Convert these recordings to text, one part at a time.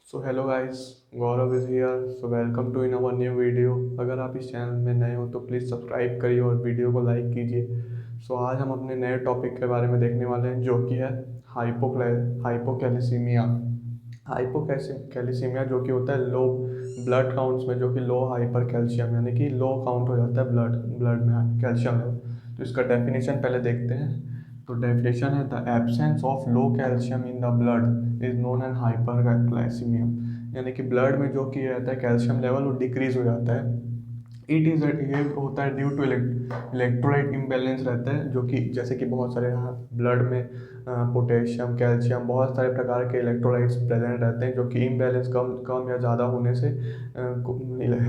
So hello guys, Gaurav is here. So welcome to in our new video. अगर आप इस channel में नए हो तो प्लीज़ सब्सक्राइब करिए और वीडियो को लाइक कीजिए। सो आज हम अपने नए टॉपिक के बारे में देखने वाले हैं, जो कि है हाइपोकैलिसीमिया। हाइपोकैलिसीमिया जो कि होता है लो ब्लड काउंट्स में, जो कि लो हाइपर कैल्शियम, यानी कि लो काउंट हो जाता है ब्लड ब्लड में कैल्शियम लेवल। तो इसका डेफिनेशन पहले देखते हैं। तो डेफिनेशन है the absence of low calcium in the blood is known an hyperglycemia. यानी कि ब्लड में जो कि रहता है कैल्शियम लेवल वो डिक्रीज हो जाता है। इट इज़ ये होता है ड्यू टू इलेक्ट्रोलाइट इम्बैलेंस रहता है, जो कि जैसे कि बहुत सारे ब्लड में पोटेशियम कैल्शियम बहुत सारे प्रकार के इलेक्ट्रोलाइट्स प्रेजेंट रहते हैं, जो कि इम्बैलेंस कम कम या ज़्यादा होने से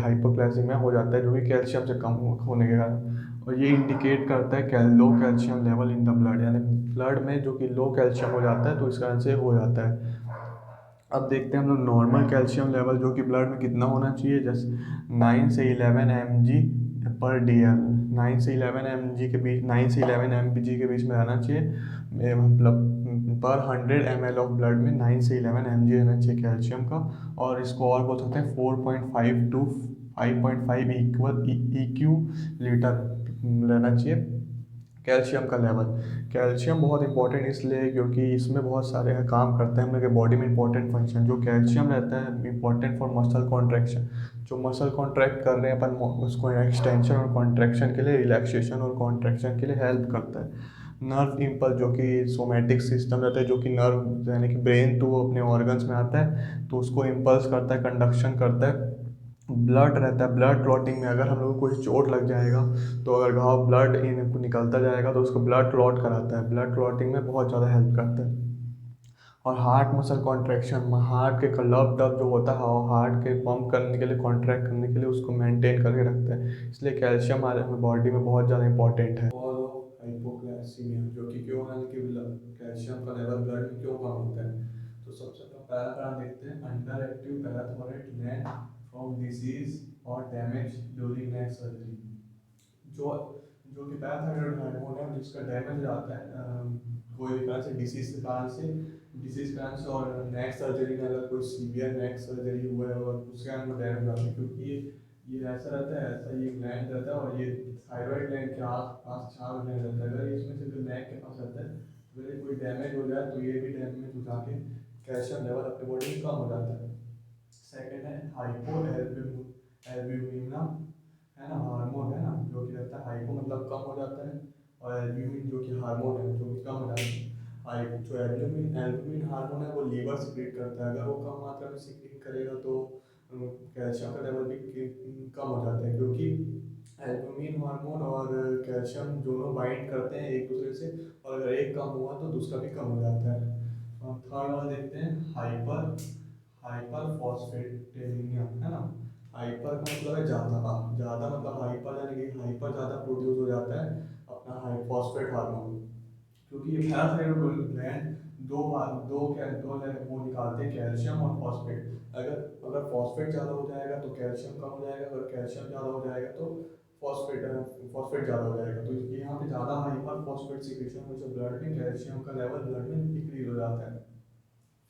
हाइपोक्लाइसीमिया हो जाता है, जो कि कैल्शियम से कम होने के कारण। और ये इंडिकेट करता है low calcium level in the blood, यानी ब्लड में जो कि लो कैल्शियम हो जाता है, तो इस कारण से हो जाता है। अब देखते हैं हम लोग नॉर्मल कैल्शियम लेवल जो कि ब्लड में कितना होना चाहिए। जैसे 9 से 11 mg पर डी एल। 9 से 11 के बीच में रहना चाहिए। मतलब पर 100 ml ऑफ ब्लड में 9 से 11 mg रहना चाहिए कैल्शियम का। और इसको और बोल सकते हैं 4.5 to 5.5 इक्वल EQ लीटर रहना चाहिए कैल्शियम का लेवल। कैल्शियम बहुत इंपॉर्टेंट इसलिए है क्योंकि इसमें बहुत सारे काम करते हैं हम लोग के बॉडी में। इंपॉर्टेंट फंक्शन जो कैल्शियम रहता है इंपॉर्टेंट फॉर मसल कॉन्ट्रैक्शन। जो मसल कॉन्ट्रैक्ट कर रहे हैं अपन उसको एक्सटेंशन और कॉन्ट्रैक्शन के लिए, रिलैक्सेशन और कॉन्ट्रैक्शन के लिए हेल्प करता है। नर्व इम्पल्स जो कि सोमैटिक सिस्टम रहता है, जो कि नर्व यानी कि ब्रेन टू अपने ऑर्गन्स में आता है, तो उसको इम्पल्स करता है, कंडक्शन करता है। ब्लड रहता है, ब्लड क्लॉटिंग में अगर हम लोग को कोई चोट लग जाएगा तो अगर घाव ब्लड इन निकलता जाएगा तो उसको ब्लड क्लॉट कराता है, ब्लड क्लॉटिंग में बहुत ज़्यादा हेल्प करता है। और हार्ट मसल कॉन्ट्रैक्शन, हार्ट के लव डब जो होता है हार्ट के पंप करने के लिए, कॉन्ट्रैक्ट करने के लिए उसको मेंटेन करके रखता है। इसलिए कैल्शियम हमारे बॉडी में बहुत ज़्यादा इंपॉर्टेंट है। और हाइपोक्लाइसीमिया जो कि क्यों है कि कैल्शियम का लेवल ब्लड में क्यों कम होता है। तो सबसे पहला कारण देखते हैं, under active parathyroid gland from disease और डैमेज ड्यूरिंग नेक सर्जरी। जो जो कि पैराथायरॉयड हार्मोन है जिसका डैमेज हो जाता है कोई भी कारण से, डिसीज के कारण से। और नेक सर्जरी में अगर कोई सीवियर नेक सर्जरी हुआ है और उसके कारण वो डैमेज हो जाता है, क्योंकि ये ऐसा रहता है, ऐसा ये ग्लैंड रहता है और ये थायराइड ग्लैंड के आस पास चार ग्लैंड रहता है। अगर इसमें से जो नेक के पास रहता है, तो अगर कोई डैमेज हो जाए तो ये भी डैमेज हो जाके कैल्शियम लेवल अपने बॉडी में कम हो जाता है। सेकेंड है हाइपो एल्ब्यूमिना, है ना, हार्मोन है ना, जो कि रहता है हाइपो मतलब कम हो जाता है, और एल्ब्यूमिन जो कि हार्मोन है जो कि कम हो जाता है। जो एल्ब्यूमिन एल्ब्यूमिन हार्मोन है वो लीवर सिक्रीट करता है, अगर वो कम मात्रा में सिक्रीट करेगा तो कैल्शियम का लेवल भी कम हो जाता है, क्योंकि एल्ब्यूमिन हार्मोन और कैल्शियम दोनों बाइंड करते हैं एक दूसरे से, और अगर एक कम हुआ तो दूसरा भी कम हो जाता है। थर्ड वाला देखते हैं, हाइपर हाइपर फॉस्फेटेमिया, है ना। हाइपर का मतलब है ज़्यादा, ज़्यादा मतलब हाइपर यानी कि हाइपर ज़्यादा प्रोड्यूस हो जाता है अपना हाई फॉस्फेट हार्मोन, क्योंकि ये पैराथायरॉयड ग्लैंड दो दो क्या दो वो निकालते हैं, कैल्शियम और फॉस्फेट। अगर अगर फॉस्फेट ज़्यादा हो जाएगा तो कैल्शियम कम हो जाएगा, अगर कैल्शियम ज़्यादा हो जाएगा तो फॉस्फेट फॉस्फेट ज़्यादा हो जाएगा। तो यहाँ पे ज़्यादा हाइपर फॉस्फेट सिक्रेशन होने से ब्लड में कैल्शियम का लेवल ब्लड में डिक्रीज हो जाता है।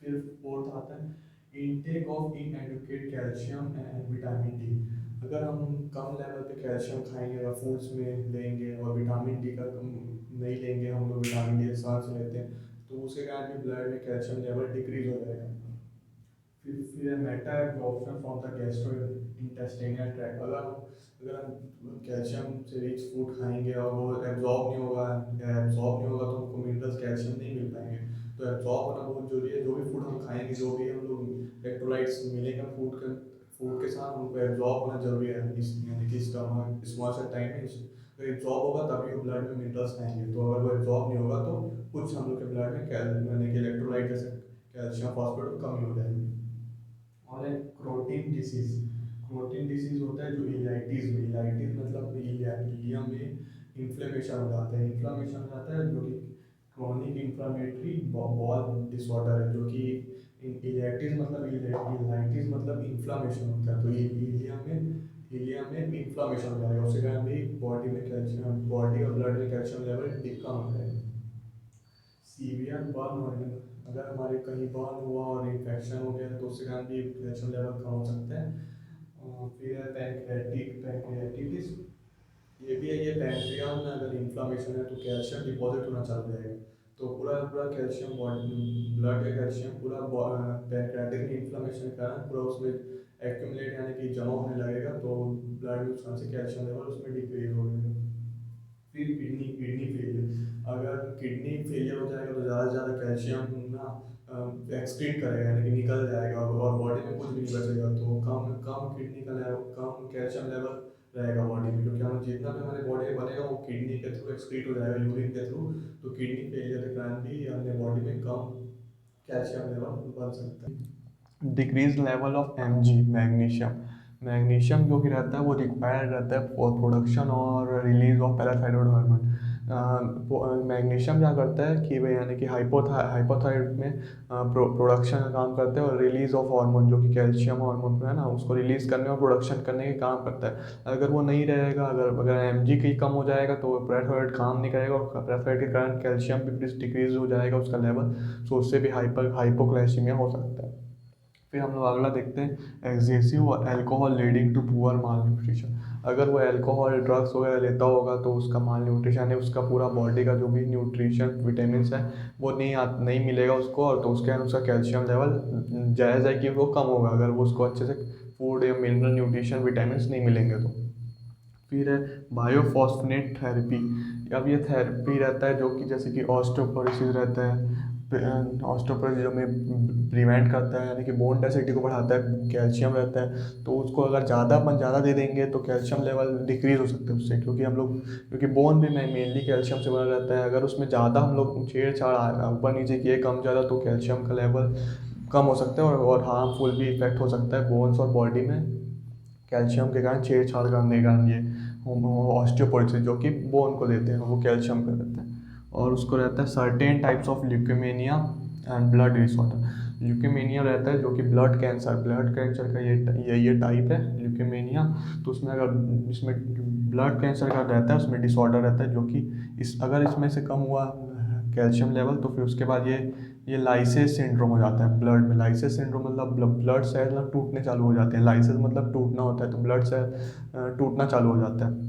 फिर फोर्थ आता है intake of inadequate calcium and vitamin D. अगर हम कम लेवल पे कैल्शियम खाएंगे, अगर फूड्स में लेंगे और विटामिन डी का कम नहीं लेंगे, हम लोग विटामिन डी सांस लेते हैं, तो उसके कारण भी ब्लड में कैल्शियम लेवल डिक्रीज हो जाएगा। फिर Meta absorption from the gastro intestinal tract. अगर हम कैल्शियम से रिच फूड खाएंगे और वो एब्जॉर्ब नहीं होगा तो हमको मिनरल्स कैल्शियम नहीं मिल पाएंगे। तो एब्जॉर्ब होना बहुत जरूरी है। जो भी फूड हम खाएंगे, जो भी हम लोग इलेक्ट्रोलाइट्स मिलेंगे फूड के साथ, उनको एब्जॉर्ब होना जरूरी है, यानी कि स्टमक स्मॉल सा टाइम में तो एब्जॉर्ब होगा तभी वो ब्लड में मिनरल्स आएंगे। तो अगर वो एब्जॉर्ब नहीं होगा तो कुछ हम लोग के ब्लड में यानी कि इलेक्ट्रोलाइट जैसे कैल्शियम फॉस्फेट की कमी हो जाएगी। और एक क्रोटीन डिसीज होता है जो इलाइटिस में, इलाइटिस मतलब इलियम में इन्फ्लेमेशन हो जाता है, इन्फ्लामेशन हो जाता है, जो कि क्रॉनिक इन्फ्लामेटरी बॉल डिसऑर्डर है। जो कि इलाइटिस मतलब इन्फ्लामेशन होता है, तो इलियम में इन्फ्लामेशन हो जाएगा, उसके कारण भी बॉडी में कैल्शियम, बॉडी और ब्लड में कैल्शियम लेवल कम हो जाएगा। सीवियर बर्न होने, अगर हमारे कहीं बर्न हुआ और इन्फेक्शन हो गया तो उसके कारण भी कैल्शियम लेवल कम हो सकता है। फिर है पैंक्रियाटिटिस, ये भी है, ये पैंक्रियाज में अगर इन्फ्लामेशन है तो कैल्शियम डिपॉजिट होना चालू हो जाएगा। तो पूरा पूरा कैल्शियम बॉडी ब्लड का कैल्शियम पूरा पैंक्रियाटिक में इन्फ्लामेशन के कारण पूरा उसमें एक्यूमुलेट यानी कि जमा होने लगेगा, तो ब्लड में उस कारण से कैल्शियम लेवल उसमें डिक्रीज हो जाएगा। फिर किडनी किडनी फेलियर, अगर किडनी फेलियर हो जाएगा तो ज़्यादा से ज़्यादा कैल्शियम ना एक्सक्रीट करेगा यानी कि निकल जाएगा और बॉडी में कुछ भी नहीं बचेगा, तो कम कम किडनी का लेवल, कम कैल्शियम लेवल रहेगा बॉडी में, क्योंकि हम जितना भी हमारे बॉडी में बनेगा वो किडनी के थ्रू एक्सक्रीट हो जाएगा, यूरिन के थ्रू। तो किडनी फेलियर के कारण भी अपने बॉडी में कम कैल्शियम लेवल बन सकता है। Decrease level of Mg, magnesium. Magnesium जो कि रहता है वो रिक्वायर्ड रहता है फॉर प्रोडक्शन और release of parathyroid hormone. Magnesium क्या करता है कि भाई यानी कि हाइपोथायराइड में प्रोडक्शन का काम करता है और रिलीज ऑफ हार्मोन जो कि कैल्शियम हार्मोन है ना, उसको रिलीज करने और प्रोडक्शन करने के काम करता है। अगर वो नहीं रहेगा, अगर अगर Mg की कम हो जाएगा तो पैराथायराइड काम नहीं करेगा और पैराथायराइड के कारण कैल्शियम भी डिक्रीज हो जाएगा उसका लेवल, तो उससे भी हाइपोक्लाइसीमिया हो सकता है। फिर हम लोग अगला देखते हैं excessive alcohol leading to poor malnutrition. अगर वो अल्कोहल ड्रग्स वगैरह लेता होगा तो उसका माल न्यूट्रिशन है, उसका पूरा बॉडी का जो भी न्यूट्रिशन विटामिन है वो नहीं मिलेगा उसको, और तो उसके अनुसार कैल्शियम लेवल जायज़ है कि वो कम होगा अगर वो उसको अच्छे से फूड या मिनरल न्यूट्रिशन विटामिन नहीं मिलेंगे तो। फिर है बायोफॉस्फेनेट थेरेपी। अब ये थेरेपी रहता है जो कि जैसे कि ऑस्टियोपोरोसिस रहता है, ऑस्टियोपोरोसिस जो में प्रिवेंट करता है यानी कि बोन डेंसिटी को बढ़ाता है, कैल्शियम रहता है तो उसको अगर ज़्यादा दे देंगे तो कैल्शियम लेवल डिक्रीज हो सकता है उससे, क्योंकि बोन भी मेनली कैल्शियम से बना रहता है। अगर उसमें ज़्यादा हम लोग छेड़छाड़ ऊपर नीचे किए कम ज़्यादा तो कैल्शियम का लेवल कम हो सकता है और हार्मफुल भी इफेक्ट हो सकता है बोन्स और बॉडी में, कैल्शियम के कारण छेड़छाड़ करने के कारण ये ऑस्टियोपोरोसिस जो कि बोन को देते हैं वो कैल्शियम का रहता है। और उसको रहता है certain types of leukaemia and blood disorder. Leukaemia रहता है जो कि ब्लड कैंसर का ये टाइप है ल्यूकेमिया। तो उसमें अगर इसमें ब्लड कैंसर का रहता है उसमें डिसऑर्डर रहता है जो कि अगर इसमें से कम हुआ कैल्शियम लेवल तो फिर उसके बाद ये लाइसेस सिंड्रोम हो जाता है ब्लड में। लाइसेस सिंड्रोम मतलब ब्लड सेल टूटने चालू हो जाते हैं, लाइसेस मतलब टूटना होता है, तो ब्लड सेल टूटना चालू हो जाता है,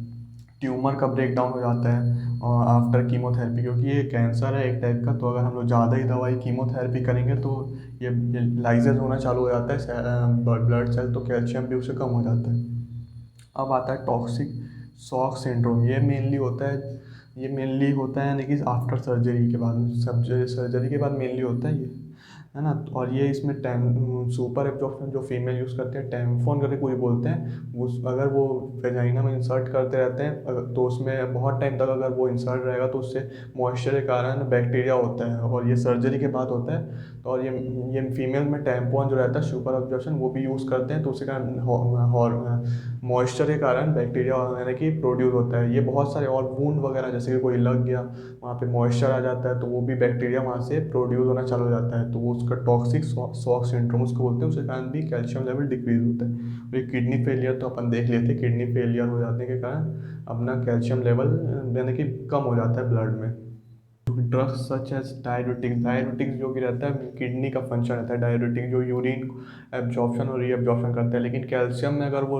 ट्यूमर का ब्रेक डाउन हो जाता है और आफ्टर कीमोथेरेपी, क्योंकि ये कैंसर है एक टाइप का, तो अगर हम लोग ज़्यादा ही दवाई कीमोथेरेपी करेंगे तो ये लाइसेस होना चालू हो जाता है ब्लड सेल, तो कैल्शियम भी उससे कम हो जाता है। अब आता है टॉक्सिक शॉक सिंड्रोम। ये मेनली होता है यानी कि आफ्टर सर्जरी के बाद, सर्जरी के बाद मेनली होता है ये, है ना। और ये इसमें सुपर एब्जॉर्प्शन जो फीमेल यूज़ करते हैं टैम्फोन करके कोई बोलते हैं, वो अगर वो वेजाइना में इंसर्ट करते रहते हैं तो उसमें बहुत टाइम तक अगर वो इंसर्ट रहेगा तो उससे मॉइस्चर के कारण बैक्टीरिया होता है और ये सर्जरी के बाद होता है। तो और ये फीमेल में टैम्पॉन जो रहता है सुपर एब्जॉर्प्शन वो भी यूज़ करते हैं, तो उसके कारण मॉइस्चर के कारण बैक्टीरिया यानी कि प्रोड्यूस होता है। ये बहुत सारे और वूंड वगैरह जैसे कि कोई लग गया वहाँ पे मॉइस्चर आ जाता है तो वो भी बैक्टीरिया वहाँ से प्रोड्यूस होना चालू हो जाता है, तो वो उसका टॉक्सिक शॉक सिंड्रोम उसको बोलते हैं, उसके कारण भी कैल्शियम लेवल डिक्रीज होता है। और ये किडनी फेलियर तो अपन देख लेते हैं, किडनी फेलियर हो जाने के कारण अपना कैल्शियम लेवल यानी कि कम हो जाता है ब्लड में। ड्रग्स सच एज डायरेटिक्स जो कि रहता है किडनी का फंक्शन रहता है, डायरेटिक जो यूरिन एब्जॉर्प्शन और रीअब्जॉर्प्शन करता है, लेकिन कैल्शियम में अगर वो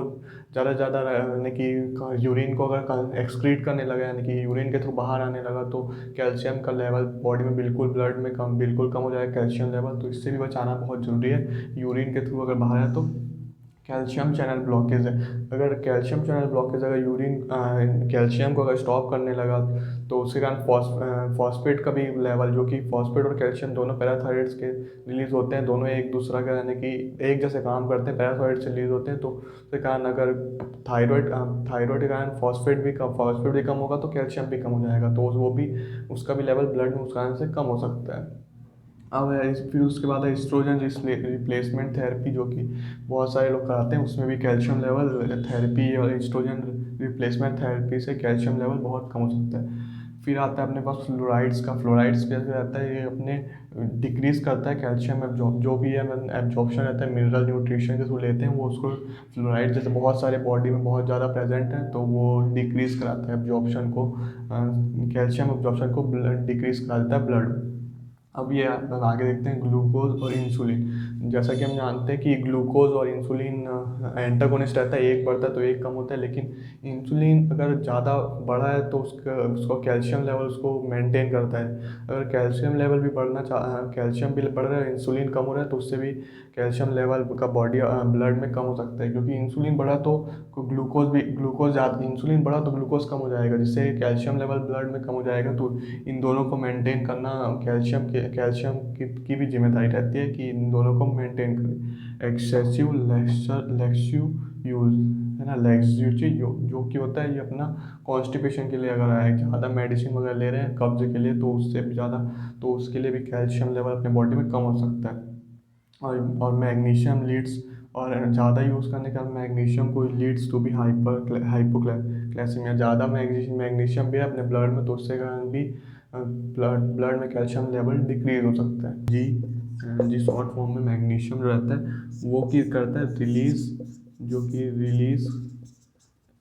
ज़्यादा से ज़्यादा यानी कि यूरिन को अगर एक्सक्रीट करने लगा यानी कि यूरिन के थ्रू बाहर आने लगा तो कैल्शियम का लेवल बॉडी में ब्लड में बिल्कुल कम हो जाएगा कैल्शियम लेवल, तो इससे भी बचाना बहुत ज़रूरी है। यूरिन के थ्रू अगर बाहर आए तो कैल्शियम चैनल ब्लॉकेज है, अगर कैल्शियम चैनल ब्लॉकेज अगर यूरिन कैल्शियम को अगर स्टॉप करने लगा तो उसके कारण फॉस्फेट का भी लेवल, जो कि फॉस्फेट और कैल्शियम दोनों पैराथायराइड्स के रिलीज होते हैं, दोनों एक दूसरा का यानी कि एक जैसे काम करते हैं, पैराथायराइड से रिलीज होते हैं, तो उसके कारण अगर थायराइड के कारण फॉस्फेट भी कम होगा तो कैल्शियम भी कम हो जाएगा, तो वो भी उसका भी लेवल ब्लड में उस कारण से कम हो सकता है। अब फिर उसके बाद है एस्ट्रोजन रिप्लेसमेंट थेरेपी जो कि बहुत सारे लोग कराते हैं, उसमें भी कैल्शियम लेवल थेरेपी और एस्ट्रोजन रिप्लेसमेंट थेरेपी से कैल्शियम लेवल बहुत कम हो सकता है। फिर आता है अपने पास फ्लोराइड्स कैसे रहता है, ये अपने डिक्रीज करता है कैल्शियम जो भी है एब्जॉर्प्शन रहता है मिनरल न्यूट्रिशन के थ्रू लेते हैं वो उसको, फ्लोराइड जैसे बहुत सारे बॉडी में बहुत ज़्यादा प्रेजेंट है तो वो डिक्रीज कराता है एब्जॉर्प्शन को, कैल्शियम एब्जॉर्प्शन को डिक्रीज करा देता है ब्लड। अब ये आगे देखते हैं ग्लूकोज और इंसुलिन। जैसा कि हम जानते हैं कि ग्लूकोज और इंसुलिन एंटागोनिस्ट रहता है, एक बढ़ता है तो एक कम होता है, लेकिन इंसुलिन अगर ज़्यादा बढ़ा है तो उसका कैल्शियम लेवल उसको मेंटेन करता है। अगर कैल्शियम लेवल भी कैल्शियम भी बढ़ रहा है, इंसुलिन कम हो रहा है, तो उससे भी कैल्शियम लेवल का बॉडी ब्लड में कम हो सकता है, क्योंकि इंसुलिन बढ़ा तो ग्लूकोज ज़्यादा, इंसुलिन बढ़ा तो ग्लूकोज कम हो जाएगा, जिससे कैल्शियम लेवल ब्लड में कम हो जाएगा। तो इन दोनों को मेंटेन करना कैल्शियम की भी जिम्मेदारी रहती है कि इन दोनों को मेंटेन करें। एक्सेसिव लेक्सिव यूज है ना, लेक्सिव जो कि होता है ये अपना कॉन्स्टिपेशन के लिए, अगर आए ज़्यादा मेडिसिन वगैरह ले रहे हैं कब्ज के लिए, तो उससे भी ज़्यादा, तो उसके लिए भी कैल्शियम लेवल अपने बॉडी में कम हो सकता है। और मैग्नीशियम लीड्स, और ज़्यादा यूज़ करने का मैग्नीशियम को लीड्स टू भी हाइपोक्लाइसीमिया। ज़्यादा मैग्नीशियम भी है अपने ब्लड में, तो उससे कारण भी ब्लड में कैल्शियम लेवल डिक्रीज हो सकता है। जी शॉर्ट फॉर्म में मैग्नीशियम जो रहता है वो की करता है रिलीज, जो कि release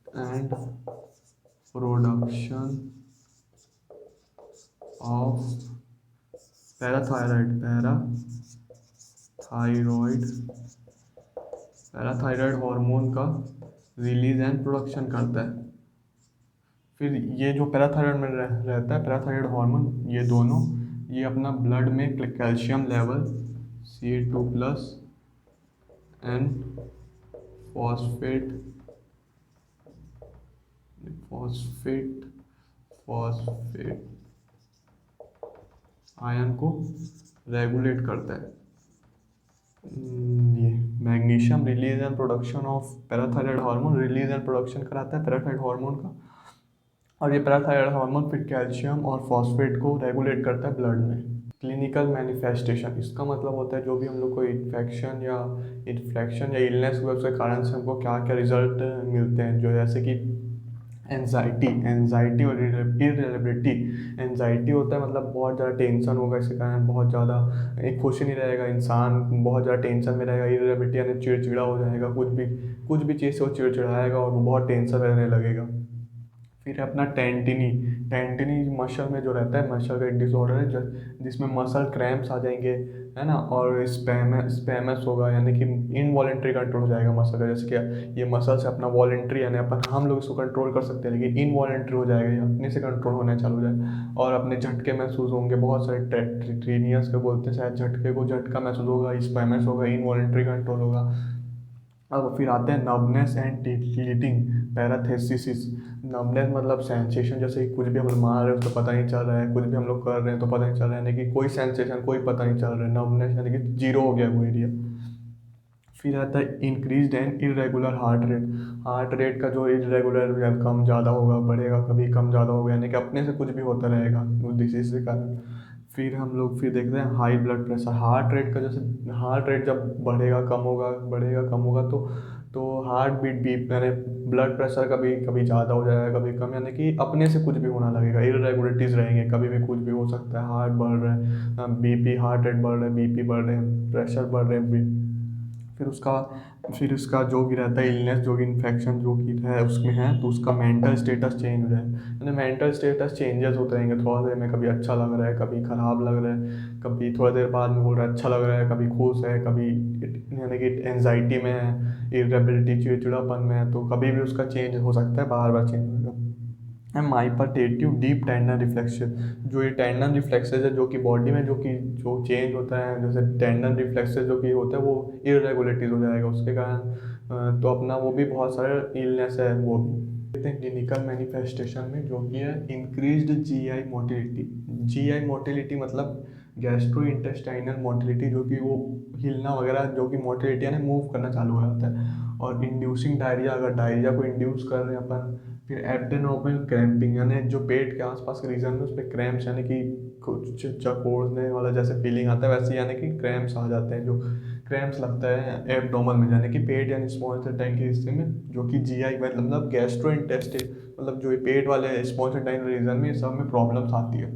and production of parathyroid hormone का रिलीज एंड प्रोडक्शन करता है। फिर ये जो पैराथायरॉयड में रहता है, पैराथायरॉयड हार्मोन, ये दोनों ये अपना ब्लड में calcium level Ca2+ and phosphate phosphate phosphate ion को रेगुलेट करता है। ये magnesium release and production of parathyroid hormone, release and production कराता है पैराथायरॉयड हार्मोन का। और ये पैराथायरॉयड हार्मोन फिर कैल्शियम और फॉस्फेट को रेगुलेट करता है ब्लड में। क्लिनिकल मैनिफेस्टेशन, इसका मतलब होता है जो भी हम लोग को इन्फेक्शन या इलनेस हुआ उसके कारण से हमको क्या क्या रिजल्ट मिलते हैं, जो जैसे कि एनजाइटी और इरिटेबिलिटी। एनजाइटी होता है मतलब बहुत ज़्यादा टेंशन होगा, इसके कारण बहुत ज़्यादा एक खुश नहीं रहेगा इंसान, बहुत ज़्यादा टेंशन में रहेगा। इरिटेबिलिटी यानी चिड़चिड़ा हो जाएगा, कुछ भी चीज़ से वो चिड़चिड़ाएगा और वो बहुत टेंशन रहने लगेगा। फिर अपना टेंटिनी मसल में जो रहता है, मसल का एक डिसऑर्डर है जिसमें मसल क्रैम्प्स आ जाएंगे, है ना, और स्पैमस होगा, यानी कि इनवॉलेंट्री कंट्रोल हो जाएगा मसल का। जैसे कि ये मसल से अपना वॉलेंट्री यानी अपन हम लोग इसको कंट्रोल कर सकते हैं, लेकिन इनवॉलेंट्री हो जाएगा, ये अपने से कंट्रोल होने चालू हो जाएगा। और अपने झटके महसूस होंगे, बहुत सारे ट्रीनियस के बोलते हैं शायद, झटका महसूस होगा, स्पैमस होगा, इनवॉलेंट्री कंट्रोल होगा। अब फिर आते हैं नर्वनेस एंड टिटलिंग पैराथेसिस। नर्वनेस मतलब सेंसेशन, जैसे कि कुछ भी हम लोग मार रहे हैं तो पता नहीं चल रहा है, कुछ भी हम लोग कर रहे हैं तो पता नहीं चल रहा है, यानी कि कोई सेंसेशन कोई पता नहीं चल रहा है। नर्वनेस यानी कि जीरो हो गया वो एरिया। फिर आता है increase and irregular heart rate का जो इरेगुलर या कम ज़्यादा होगा, बढ़ेगा, कभी कम ज़्यादा होगा, यानी कि अपने से कुछ भी होता रहेगा उस डिसीज के कारण। फिर देखते हैं high blood pressure. Heart rate का जैसे हार्ट रेट जब बढ़ेगा कम होगा तो हार्ट बीट भी यानी ब्लड प्रेशर कभी कभी ज़्यादा हो जाएगा, कभी कम, यानी कि अपने से कुछ भी होना लगेगा, इरेगुलरिटीज़ रहेंगे, कभी भी कुछ भी हो सकता है। हार्ट बढ़ रहा है, बीपी, हार्ट रेट बढ़ रहा है, बीपी बढ़ रहे हैं, प्रेशर बढ़ रहे हैं। फिर उसका जो भी रहता है इलनेस, जो भी इन्फेक्शन जो भी है उसमें है, तो उसका मेंटल स्टेटस चेंज हो जाए, यानी मेंटल स्टेटस चेंजेस होते रहेंगे थोड़ा देर में, कभी अच्छा लग रहा है, कभी ख़राब लग रहा है, कभी थोड़ा देर बाद में बोल रहा है अच्छा लग रहा है, कभी खुश है, कभी यानी कि एनजाइटी में है, इरिटेबिलिटी चिड़चिड़ापन में है, तो कभी भी उसका चेंज हो सकता है, बार बार चेंज होगा। माइपरटेटिव डीप टेंडन रिफ्लेक्सेस, जो ये टेंडन रिफ्लेक्सेस है जो कि बॉडी में जो चेंज होता है, जैसे टेंडन रिफ्लेक्सेस जो कि होता है वो इरेगुलरिटीज हो जाएगा उसके कारण, तो अपना वो भी बहुत सारे इलनेस है वो भी। देखते हैं क्लिनिकल मैनिफेस्टेशन में, जो कि है increased GI motility. GI motility मतलब गैस्ट्रो इंटेस्टाइनल मोटिलिटी, जो कि वो हिलना वगैरह, जो कि मोटिलिटी यानी मूव करना चालू हो जाता है। और इंड्यूसिंग डायरिया, अगर डायरिया को इंड्यूस कर रहे हैं अपन। फिर एब्डोमिनल क्रैम्पिंग, यानी जो पेट के आसपास के रीजन में उस पर क्रैम्प्स, यानी कि कुछ जकड़ने वाला जैसे फीलिंग आता है, वैसे यानी कि क्रैम्प्स आ जाते हैं, जो क्रैम्प्स लगता है एब्डोमन में, यानी कि पेट यानी स्मॉल इंटेस्टाइन के हिस्से में, जो कि जीआई मतलब गैस्ट्रो इंटेस्टाइन मतलब जो ये पेट वाले स्मॉल इंटेस्टाइन रीजन में, सब में प्रॉब्लम्स आती है।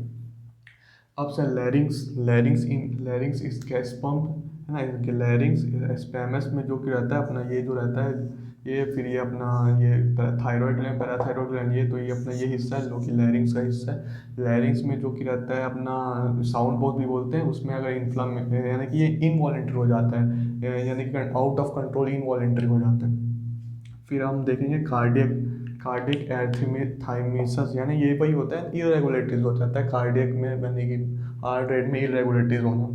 अब से लैरिंग्स इस गैस पंप है ना। इनके लैरिंग्स स्क्वैमस में जो कि रहता है अपना ये जो रहता है ये, फिर ये अपना ये थायराइड ग्लैंड, पैराथायराइड ग्लैंड, ये तो ये अपना ये हिस्सा है जो कि लैरिंग्स का हिस्सा है। लैरिंग्स में जो कि रहता है अपना साउंड बॉक्स भी बोलते हैं, उसमें अगर इन्फ्लाम यानी कि ये इनवॉलेंट्री हो जाता है, यानी कि आउट ऑफ कंट्रोल इनवॉलेंट्री हो जाता है। फिर हम देखेंगे कार्डियक कार्डियक एर्थीमिथाइमिसस, यानी ये वही होता है इरेगुलरिटीज हो जाता है कार्डियक में, यानी कि हार्ट रेट में इरेगुलरिटीज होना।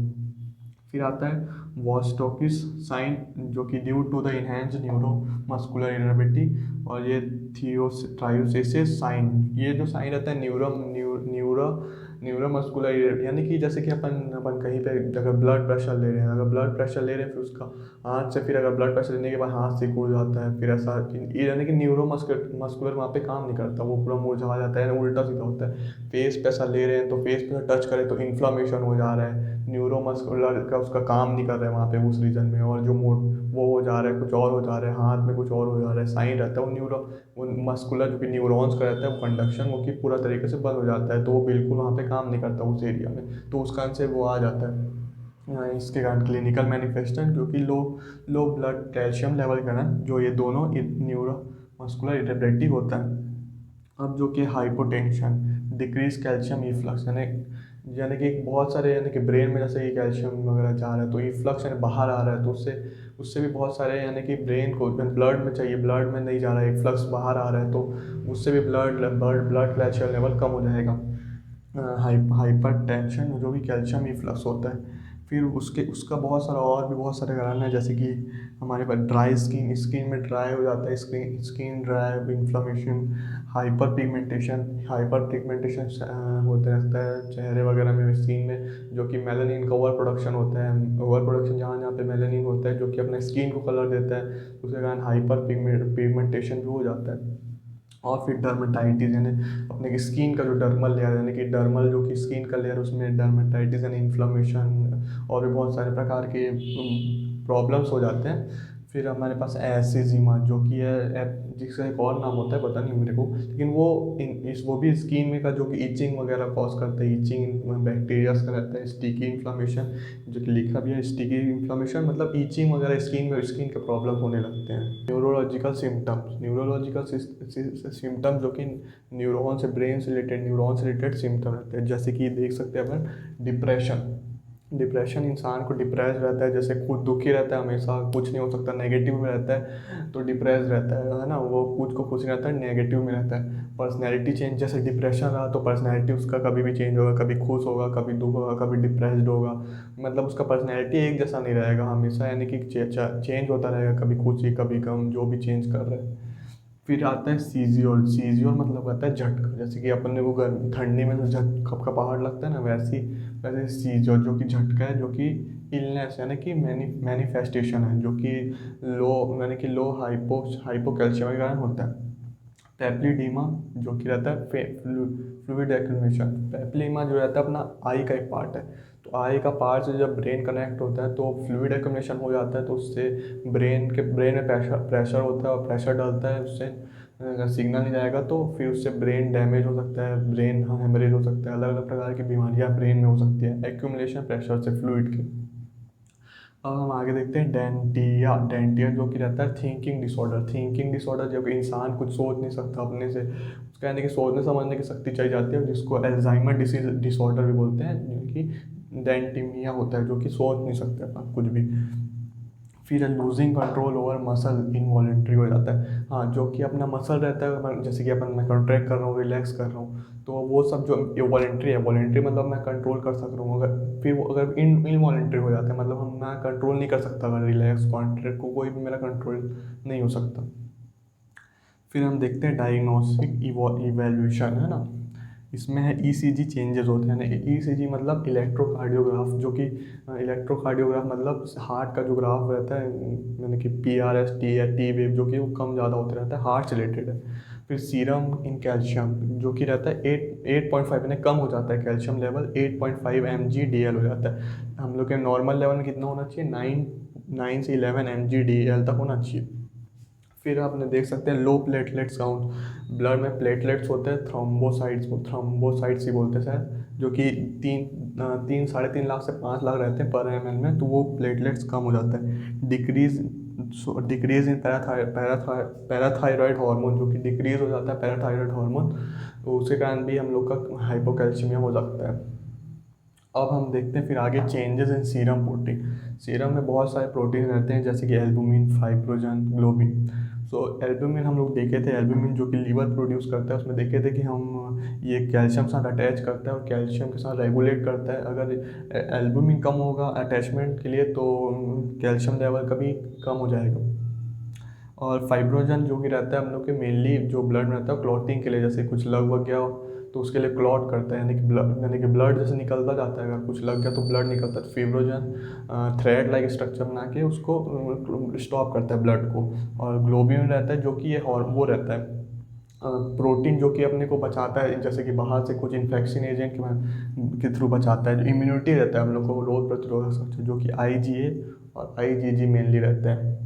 फिर आता है वॉस्टोकिस साइन, जो कि due to the enhanced neuro muscular irritability, और ये थियोट्रायोसिस साइन, ये जो साइन रहता है न्यूरो मस्कुलर, यानी कि जैसे कि अपन अपन कहीं पे अगर ब्लड प्रेशर ले रहे हैं, अगर ब्लड प्रेशर ले रहे हैं फिर उसका हाथ से, फिर अगर ब्लड प्रेशर लेने के बाद हाथ से कूद जाता है, फिर ऐसा ये यानी कि न्यूरो मस्कुलर वहाँ पे काम नहीं करता, वो पूरा मुरझा जाता है, उल्टा सीधा होता है। फेस पे ऐसा ले रहे हैं तो फेस पे टच करें तो इन्फ्लामेशन हो जा रहा है, न्यूरोमस्कुलर का उसका काम नहीं कर रहा है वहाँ पे उस रीजन में, और जो वो हो जा रहा है कुछ और हो जा रहा है, हाथ में कुछ और हो जा रहा है, साइन रहता है वो मस्कुलर जो कि न्यूरॉन्स का रहता है वो कंडक्शन वो कि पूरा तरीके से बंद हो जाता है, तो वो बिल्कुल वहाँ पे काम नहीं करता उस एरिया में, तो उस कारण से वो आ जाता है। इसके कारण क्लिनिकल मैनिफेस्टेशन, क्योंकि लो ब्लड कैल्शियम लेवल के कारण जो ये दोनों न्यूरो मस्कुलर इरेबिलिटी होता है। अब जो कि हाइपोटेंशन, डिक्रीज कैल्शियम इफ्लक्स, यानी कि बहुत सारे यानी कि ब्रेन में जैसे कि कैल्शियम वगैरह जा रहा है तो इफ्लक्स यानी बाहर आ रहा है, तो उससे उससे भी बहुत सारे यानी कि ब्रेन को ब्लड में चाहिए, ब्लड में नहीं जा रहा है, इफ्लक्स बाहर आ रहा है, तो उससे भी ब्लड कैल्शियम लेवल कम हो जाएगा। हाइपर टेंशन जो भी कैल्शियम इफ्लक्स होता है। फिर उसके उसका बहुत सारा और भी बहुत सारे कारण है, जैसे कि हमारे पास ड्राई स्किन, स्किन में ड्राई हो जाता है, skin dry, inflammation, hyper pigmentation होता रहता है चेहरे वगैरह में, स्किन में, जो कि मेलानिन का ओवर प्रोडक्शन होता है, ओवर प्रोडक्शन जहाँ जहाँ पे मेलानिन होता है जो कि अपने स्किन को कलर देता है, उसके कारण हाइपर पिगमेंटेशन भी हो जाता है। और फिर डर्मेटाइटिस, यानी अपने स्किन का जो डर्मल लेयर, यानी कि डर्मल जो कि स्किन का लेयर, उसमें डर्मेटाइटिस यानी इन्फ्लामेशन और भी बहुत सारे प्रकार के प्रॉब्लम्स हो जाते हैं। फिर हमारे पास एसिजिमा जो कि है जिसका एक और नाम होता है पता नहीं मेरे को, लेकिन वो भी स्किन में का जो कि इचिंग वगैरह कॉज करता है, इचिंग बैक्टीरियाज का रहता है, स्टिकी इन्फ्लामेशन, जो कि लिखा भी है स्टिकी इन्फ्लामेशन, मतलब ईचिंग वगैरह स्किन के प्रॉब्लम होने लगते हैं। न्यूरोलॉजिकल सिम्टम्स जो कि न्यूरॉन से ब्रेन से रिलेटेड सिम्टम रहते हैं, जैसे कि देख सकते हैं अपन डिप्रेशन इंसान को डिप्रेस रहता है, जैसे खुद दुखी रहता है, हमेशा कुछ नहीं हो सकता, नेगेटिव में रहता है तो डिप्रेस रहता है ना, वो खुद को खुश रहता है, नेगेटिव में रहता है। पर्सनैलिटी चेंज, जैसे डिप्रेशन रहा तो पर्सनैलिटी उसका कभी भी चेंज होगा, कभी खुश होगा, कभी दुख होगा, कभी डिप्रेस्ड होगा, मतलब उसका पर्सनैलिटी एक जैसा नहीं रहेगा हमेशा, यानी कि चेंज होता रहेगा, कभी खुशी कभी गम, जो भी चेंज कर रहे हैं। फिर आता है सीजियोर मतलब आता है झटका, जैसे कि अपन ने वो ठंडी में जो कपकपाहट लगता है ना, वैसे सीजियोर जो कि झटका है, जो कि इलनेस यानी कि मैनिफेस्टेशन है, जो कि लो हाइपोकैल्शियम के कारण होता है। पेप्लिडीमा जो कि रहता है फ्लूइड एक्यूमुलेशन, पेप्लिडीमा जो रहता है अपना आई का एक पार्ट है, तो आई का पार्ट से जब ब्रेन कनेक्ट होता है तो फ्लूइड एक्यूमुलेशन हो जाता है, तो उससे ब्रेन में प्रेशर होता है, और प्रेशर डालता है, उससे अगर सिग्नल नहीं जाएगा तो फिर उससे ब्रेन डैमेज हो सकता है, ब्रेन हेमरेज हो सकता है, अलग अलग प्रकार की बीमारियां ब्रेन में हो सकती है एक्यूमुलेशन प्रेशर से फ्लूइड की। अब हम आगे देखते हैं डेंटिया जो कि रहता है थिंकिंग डिसऑर्डर, जब इंसान कुछ सोच नहीं सकता अपने से, उसका यानी कि सोचने समझने की शक्ति चाहिए जाती है, जिसको एल्जाइमर डिसीज डिसऑर्डर भी बोलते हैं, जो कि डेंटिमिया होता है, जो कि सोच नहीं सकते अपन कुछ भी। फिर losing control over muscle involuntary हो जाता है, हाँ, जो कि अपना मसल रहता है, जैसे कि अपन मैं कॉन्ट्रैक्ट कर रहा हूँ, रिलैक्स कर रहा हूँ, तो वो सब जो वॉलेंट्री है, वॉलेंट्री मतलब मैं कंट्रोल कर सक रहा हूँ, अगर फिर वो अगर इनवॉलेंट्री हो जाता है मतलब मैं कंट्रोल नहीं कर सकता, अगर रिलैक्स कॉन्ट्रैक्ट को कोई भी मेरा कंट्रोल नहीं हो सकता। फिर हम देखते हैं डायग्नोस्टिक इवैल्यूएशन, है ना, इसमें है ईसीजी चेंजेस होते हैं, ईसीजी मतलब इलेक्ट्रोकार्डियोग्राफ, जो कि इलेक्ट्रोकार्डियोग्राफ मतलब हार्ट का जो ग्राफ रहता है, यानी कि PRS टी या टी वेव जो कि वो कम ज़्यादा होते रहता है, हार्ट से रिलेटेड है। फिर सीरम इन कैल्शियम जो कि रहता है 8.5, यानी कम हो जाता है कैल्शियम लेवल, 8.5 mg/dl हो जाता है, हम लोग के नॉर्मल लेवल में कितना होना चाहिए, 9 से 11 mg/dl तक होना चाहिए। फिर आपने देख सकते हैं लो प्लेटलेट्स काउंट, ब्लड में प्लेटलेट्स होते हैं, थ्रोम्बोसाइट्स को थ्रोम्बोसाइट्स ही बोलते हैं शायद, जो कि 3-3.5 लाख से 5 लाख रहते हैं पर ml में, तो वो प्लेटलेट्स कम हो जाता है। डिक्रीज इन पैराथायरॉयड हार्मोन, जो कि डिक्रीज हो जाता है पैराथायरॉयड हार्मोन, तो उसके कारण भी हम लोग का हाइपोकैल्सीमिया हो सकता है। अब हम देखते हैं फिर आगे changes in serum protein. Serum में बहुत सारे प्रोटीन रहते हैं जैसे कि एल्बुमिन, फाइब्रोजन, ग्लोबिन। सो एल्बुमिन हम लोग देखे थे, एल्बुमिन जो कि लीवर प्रोड्यूस करता है, उसमें देखे थे कि हम ये कैल्शियम साथ अटैच करता है और कैल्शियम के साथ रेगुलेट करता है। अगर एल्बुमिन कम होगा अटैचमेंट के लिए तो कैल्शियम लेवल कभी कम हो जाएगा। और फाइब्रोजन जो कि रहता है हम लोग के मेनली जो ब्लड में रहता है क्लॉटिंग के लिए, जैसे कुछ लग वग गया हो तो उसके लिए क्लॉट करता है, यानी कि ब्लड जैसे निकलता जाता है, अगर कुछ लग गया तो ब्लड निकलता है, तो फिब्रोजन थ्रेड लाइक स्ट्रक्चर बना के उसको स्टॉप करता है ब्लड को। और ग्लोबिन रहता है जो कि ये वो रहता है प्रोटीन जो कि अपने को बचाता है, जैसे कि बाहर से कुछ इन्फेक्शन एजेंट के थ्रू बचाता है। जो इम्यूनिटी रहता है हम लोग को, रोग प्रतिरोधक शक्ति, जो कि IgA और IgG मेनली रहता है।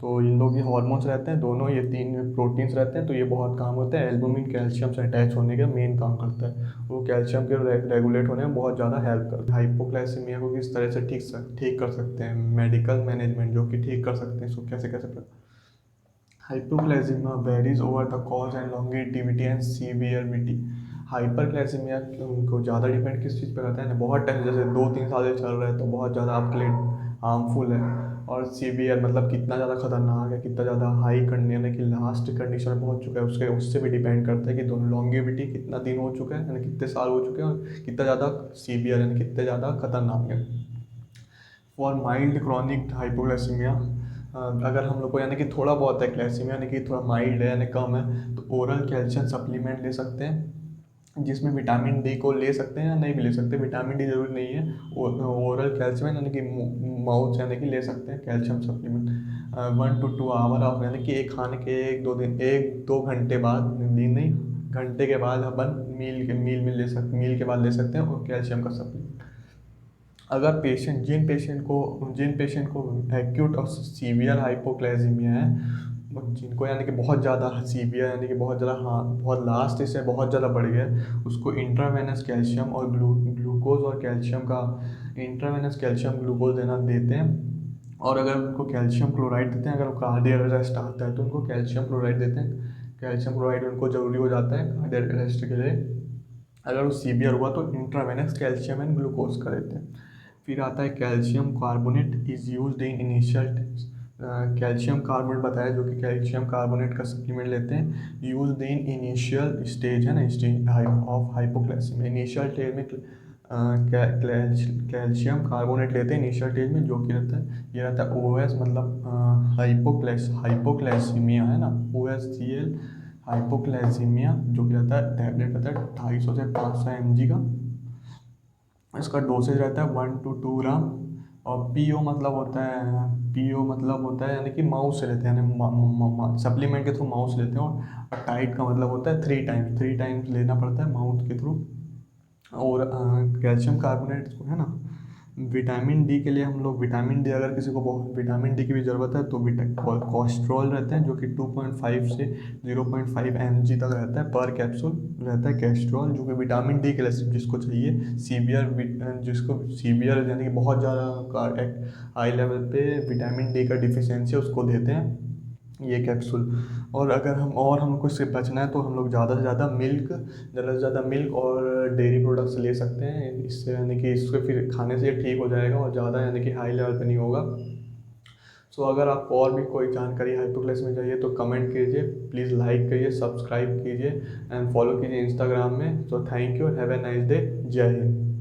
तो इन लोग ये हार्मोन्स रहते हैं, दोनों ये 3 प्रोटीन्स रहते हैं, तो ये बहुत काम होता है। एल्बुमिन कैल्शियम से अटैच होने का मेन काम करता है, वो कैल्शियम के रेगुलेट होने में बहुत ज़्यादा हेल्प करता है। हाइपोक्लाइसीमिया को किस तरह से ठीक कर सकते हैं, मेडिकल मैनेजमेंट जो कि ठीक कर सकते हैं, इसको कैसे कैसे। Hypoglycaemia varies over the cause and longevity and severity. Hyperglycaemia को ज़्यादा डिपेंड किस चीज़ पे करता है ना, बहुत टाइम जैसे 2-3 साल से चल रहा है तो बहुत ज़्यादा आपके लिए हार्मफुल है। और सीवियर मतलब कितना ज़्यादा खतरनाक है, कितना ज़्यादा हाई करने यानी कि लास्ट कंडीशन में पहुंच चुका है, उससे भी डिपेंड करता है कि दोनों लॉन्गेविटी कितना दिन हो चुका है, यानी कितने साल हो चुके हैं, और कितना ज़्यादा सीवियर यानी कितने ज़्यादा खतरनाक है। फॉर माइल्ड क्रॉनिक हाइपोग्लाइसीमिया, अगर हम लोग को यानी कि थोड़ा बहुत है ग्लाइसीमिया यानी कि थोड़ा माइल्ड है यानी कम है, तो ओरल कैल्शियम सप्लीमेंट ले सकते हैं, जिसमें विटामिन डी को ले सकते हैं या नहीं भी ले सकते, विटामिन डी जरूरी नहीं है। ओरल कैल्शियम यानी कि माउथ यानी कि ले सकते हैं calcium supplement 1 to 2 hour of, यानी कि एक खाने के 1-2 घंटे बाद, दिन नहीं घंटे के बाद अपन मील के बाद ले सकते हैं और कैल्शियम का सप्लीमेंट। अगर जिन पेशेंट को एक्यूट और सीवियर हाइपोक्लाइसीमिया है, जिनको यानी कि बहुत ज़्यादा सीवियर यानी कि बहुत ज़्यादा, हाँ बहुत लास्ट से बहुत ज़्यादा बढ़ गया है, उसको इंट्रावेनस कैल्शियम और ग्लूकोज और कैल्शियम का इंट्रावेनस कैल्शियम ग्लूकोज देते हैं। और अगर उनको कैल्शियम क्लोराइड देते हैं, अगर कार्डियक अरेस्ट आता है तो उनको कैल्शियम क्लोराइड देते हैं। कैल्शियम क्लोराइड उनको ज़रूरी हो जाता है कार्डियक अरेस्ट के लिए। अगर वो सीवियर हुआ तो इंट्रावेनस कैल्शियम एंड ग्लूकोज का देते हैं। फिर आता है calcium carbonate is used in initial. Calcium carbonate बताया, जो कि कैल्शियम कार्बोनेट का सप्लीमेंट लेते हैं, यूज्ड इन इनिशियल स्टेज है ना, स्टेज ऑफ हाइपोक्लाइसीमिया। इनिशियल स्टेज में कैल्शियम कार्बोनेट लेते हैं इनिशियल स्टेज में, जो कि रहता है ये रहता है OS, मतलब हाइपोक्लाइसीमिया है ना, OSCL हाइपोक्लाइसीमिया, जो कि रहता है टैबलेट रहता है 250 से 500 mg का। इसका डोसेज रहता है 1 to 2 ग्राम। और पीओ मतलब होता है यानी कि माउस से लेते हैं, यानी सप्लीमेंट के थ्रू माउस लेते हैं। और टाइट का मतलब होता है 3 टाइम्स लेना पड़ता है माउथ के थ्रू। और कैल्शियम कार्बोनेट है ना, विटामिन डी के लिए हम लोग, विटामिन डी अगर किसी को बहुत विटामिन डी की भी ज़रूरत है तो कोलेस्ट्रॉल रहता है, जो कि 2.5 से 0.5 mg तक रहता है पर कैप्सूल रहता है कैस्ट्रॉल, जो कि विटामिन डी के लिए जिसको चाहिए, जिसको सीवियर यानी कि बहुत ज़्यादा हाई लेवल पे विटामिन डी का डिफिशियंसी उसको देते हैं ये कैप्सूल। और अगर हमको इससे बचना है तो हम लोग ज़्यादा से ज़्यादा मिल्क और डेयरी प्रोडक्ट्स ले सकते हैं, इससे यानी कि इसको फिर खाने से ये ठीक हो जाएगा और ज़्यादा यानी कि हाई लेवल पे नहीं होगा। सो अगर आपको और भी कोई जानकारी हाइपोक्लाइसीमिया में चाहिए तो कमेंट कीजिए, प्लीज़ लाइक करिए, सब्सक्राइब कीजिए एंड फॉलो कीजिए इंस्टाग्राम में। So thank you, have a nice day, जय हिंद।